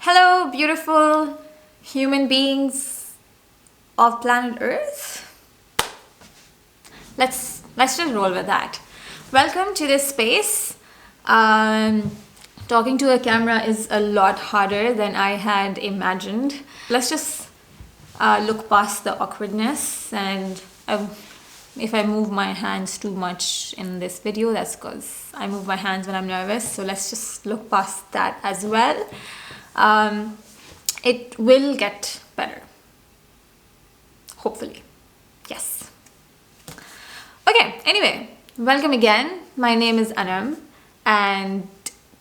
Hello, beautiful human beings of planet Earth. Let's just roll with that. Welcome to this space. Talking to a camera is a lot harder than I had imagined. Let's just look past the awkwardness, and if I move my hands too much in this video, that's because I move my hands when I'm nervous. So let's just look past that as well. It will get better. Hopefully. Yes. Okay, anyway, welcome again. My name is Anam, and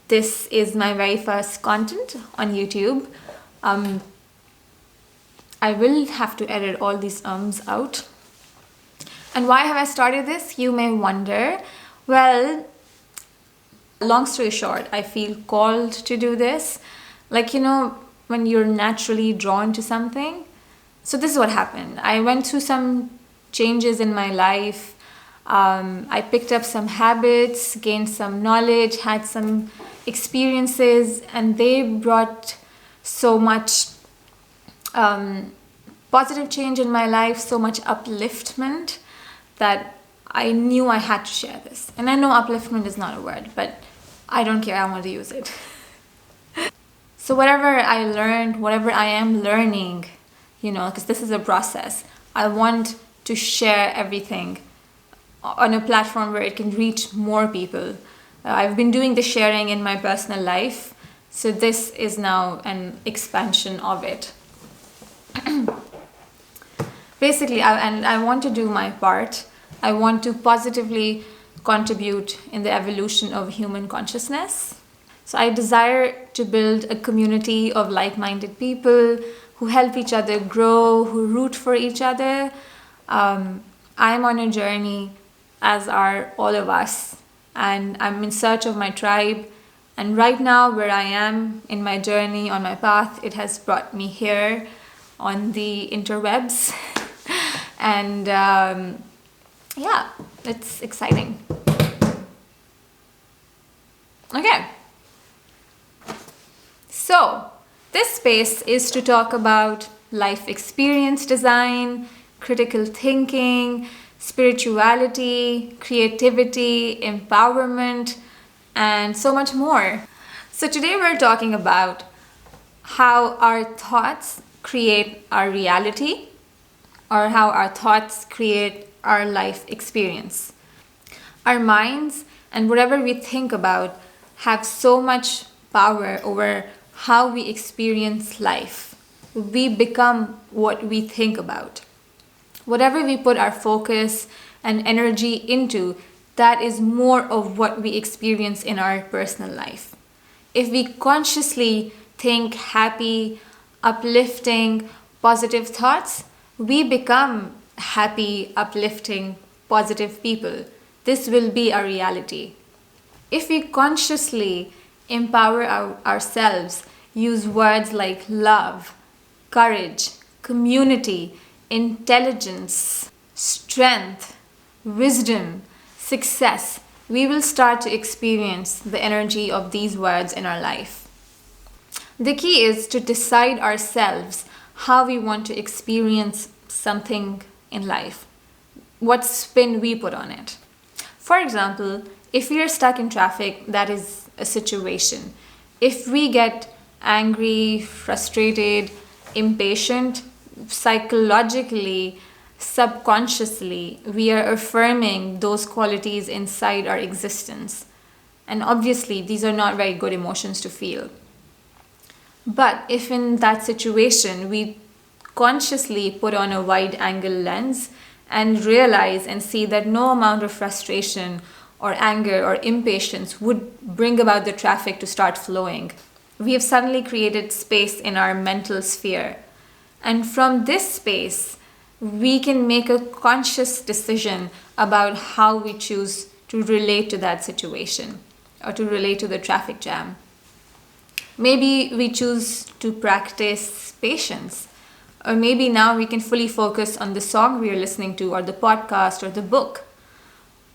this is my very first content on YouTube. I will have to edit all these ums out. And why have I started this? You may wonder. Well, long story short, I feel called to do this. When you're naturally drawn to something. So this is what happened. I went through some changes in my life. I picked up some habits, gained some knowledge, had some experiences, and they brought so much positive change in my life, so much upliftment, that I knew I had to share this. And I know upliftment is not a word, but I don't care, I want to use it. So whatever I learned, whatever I am learning, because this is a process, I want to share everything on a platform where it can reach more people. I've been doing the sharing in my personal life, so this is now an expansion of it. Basically, I want to do my part. I want to positively contribute in the evolution of human consciousness. So I desire to build a community of like-minded people who help each other grow, who root for each other. I'm on a journey, as are all of us, and I'm in search of my tribe. And right now, where I am in my journey, on my path, it has brought me here on the interwebs. And yeah, it's exciting. Okay. So, this space is to talk about life experience design, critical thinking, spirituality, creativity, empowerment, and so much more. So today we're talking about how our thoughts create our reality, or how our thoughts create our life experience. Our minds and whatever we think about have so much power over how we experience life. We become what we think about. Whatever we put our focus and energy into, that is more of what we experience in our personal life. If we consciously think happy, uplifting, positive thoughts, we become happy, uplifting, positive people. This will be our reality. If we consciously empower ourselves, use words like love, courage, community, intelligence, strength, wisdom, success, we will start to experience the energy of these words in our life. The key is to decide ourselves how we want to experience something in life, what spin we put on it. For example, if we are stuck in traffic, that is a situation. If we get angry, frustrated, impatient, psychologically, subconsciously, we are affirming those qualities inside our existence. And obviously, these are not very good emotions to feel. But if in that situation, we consciously put on a wide-angle lens and realize and see that no amount of frustration or anger or impatience would bring about the traffic to start flowing, we have suddenly created space in our mental sphere. And from this space, we can make a conscious decision about how we choose to relate to that situation or to relate to the traffic jam. Maybe we choose to practice patience, or maybe now we can fully focus on the song we are listening to, or the podcast, or the book.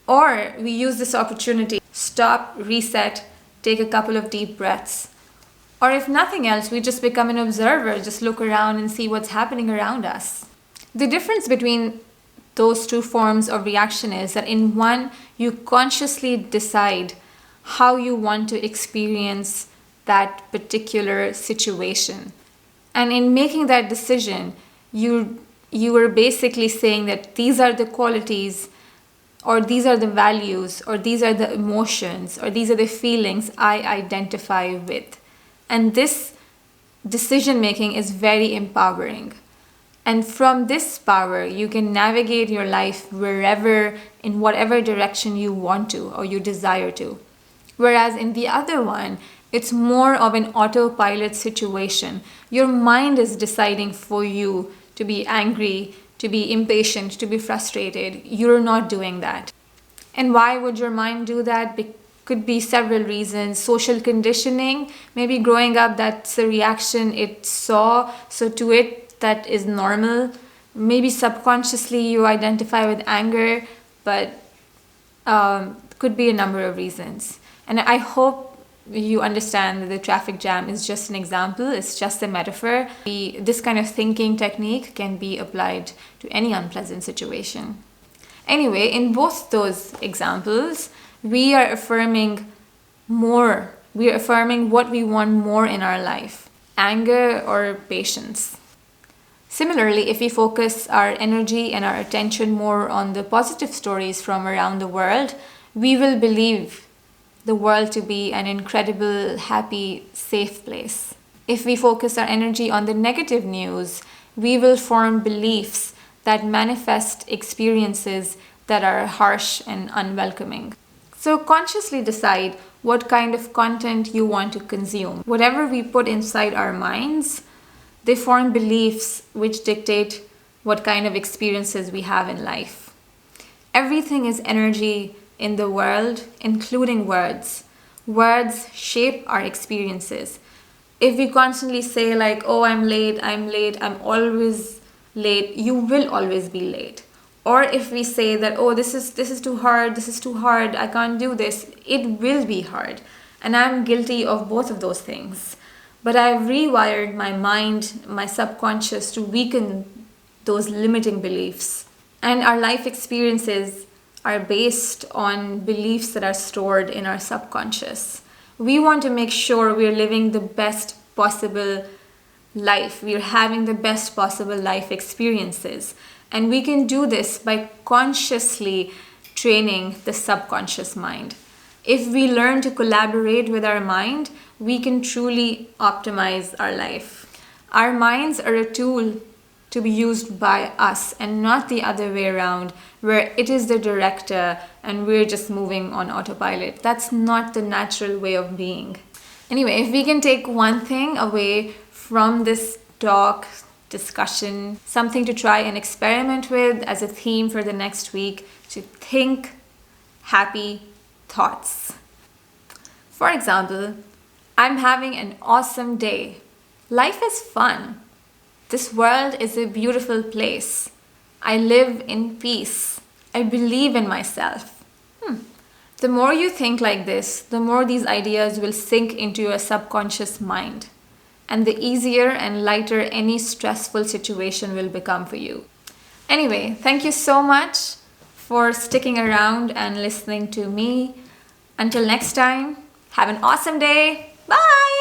Or we use this opportunity, stop, reset, take a couple of deep breaths, Or if nothing else, we just become an observer, just look around and see what's happening around us. The difference between those two forms of reaction is that in one, you consciously decide how you want to experience that particular situation. And in making that decision, you are basically saying that these are the qualities, or these are the values, or these are the emotions, or these are the feelings I identify with. And this decision making is very empowering. And from this power, you can navigate your life wherever, in whatever direction you want to or you desire to. Whereas in the other one, it's more of an autopilot situation. Your mind is deciding for you to be angry, to be impatient, to be frustrated. You're not doing that. And why would your mind do that? Could be several reasons. Social conditioning, maybe growing up, that's a reaction it saw, so to it that is normal. Maybe subconsciously you identify with anger, but could be a number of reasons. And I hope you understand that the traffic jam is just an example, it's just a metaphor. This kind of thinking technique can be applied to any unpleasant situation. Anyway, in both those examples, we are affirming more. We are affirming what we want more in our life, anger or patience. Similarly, if we focus our energy and our attention more on the positive stories from around the world, we will believe the world to be an incredible, happy, safe place. If we focus our energy on the negative news, we will form beliefs that manifest experiences that are harsh and unwelcoming. So consciously decide what kind of content you want to consume. Whatever we put inside our minds, they form beliefs which dictate what kind of experiences we have in life. Everything is energy in the world, including words. Words shape our experiences. If we constantly say like, oh, I'm late, I'm always late, you will always be late. Or if we say that, oh, this is too hard, I can't do this, it will be hard. And I'm guilty of both of those things. But I've rewired my mind, my subconscious, to weaken those limiting beliefs. And our life experiences are based on beliefs that are stored in our subconscious. We want to make sure we're living the best possible life. We're having the best possible life experiences. And we can do this by consciously training the subconscious mind. If we learn to collaborate with our mind, we can truly optimize our life. Our minds are a tool to be used by us and not the other way around, where it is the director and we're just moving on autopilot. That's not the natural way of being. Anyway, if we can take one thing away from this talk, discussion, something to try and experiment with as a theme for the next week, to think happy thoughts. For example, I'm having an awesome day. Life is fun. This world is a beautiful place. I live in peace. I believe in myself. The more you think like this, the more these ideas will sink into your subconscious mind, and the easier and lighter any stressful situation will become for you. Anyway, thank you so much for sticking around and listening to me. Until next time, have an awesome day. Bye!